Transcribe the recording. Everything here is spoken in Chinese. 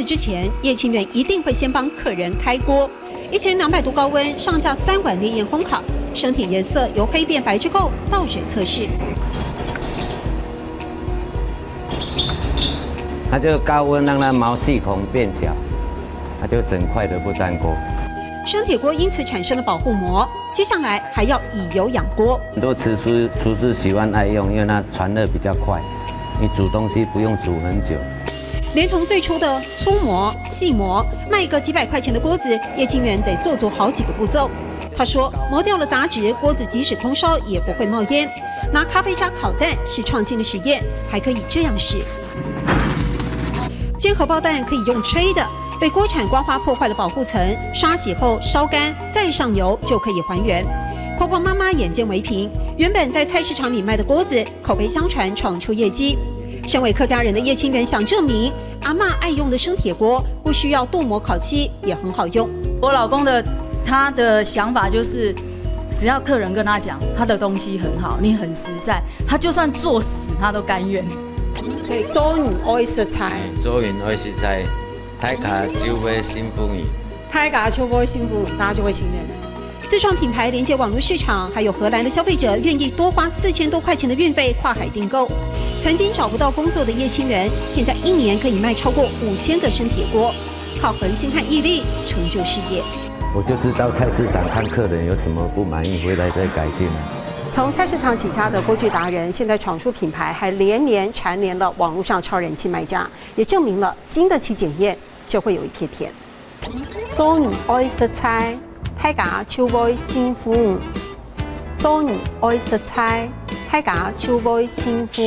之前，叶清源一定会先帮客人开锅。1200度高温上架3碗烈焰烘烤，生铁颜色由黑变白之后倒水测试。它就高温让它毛细孔变小，它就整块的不粘锅。生铁锅因此产生了保护膜，接下来还要以油养锅。很多厨师喜欢爱用，因为它传热比较快，你煮东西不用煮很久。连同最初的粗磨、细磨，卖一个几百块钱的锅子，叶清源得做好几个步骤。他说，磨掉了杂质，锅子即使空烧也不会冒烟。拿咖啡渣烤蛋是创新的实验，还可以这样试。煎荷包蛋可以用吹的，被锅铲刮花破坏了保护层，刷洗后烧干，再上油就可以还原。婆婆妈妈眼见为凭，原本在菜市场里卖的锅子，口碑相传，闯出业绩。身为客家人的叶清源想证明，阿嬷爱用的生铁锅不需要镀膜烤漆，也很好用。我老公他的想法就是，只要客人跟他讲他的东西很好，你很实在，他就算做死他都甘愿。所以周女爱食菜，周云爱食菜，太卡就会幸福你。太嘎秋波幸福，大家就会情愿了。自创品牌连接网络市场，还有荷兰的消费者愿意多花4000多块钱的运费跨海订购。曾经找不到工作的叶清源，现在1年可以卖超过5000个生铁锅，靠恒心和毅力成就事业。我就是到菜市场看客人有什么不满意，回来再改进。从菜市场起家的锅具达人，现在闯出品牌，还连年蝉联了网络上超人气卖家，也证明了经得起检验，就会有一片天。周女爱食菜。太家手尾幸福，周女爱食菜，太家手尾幸福。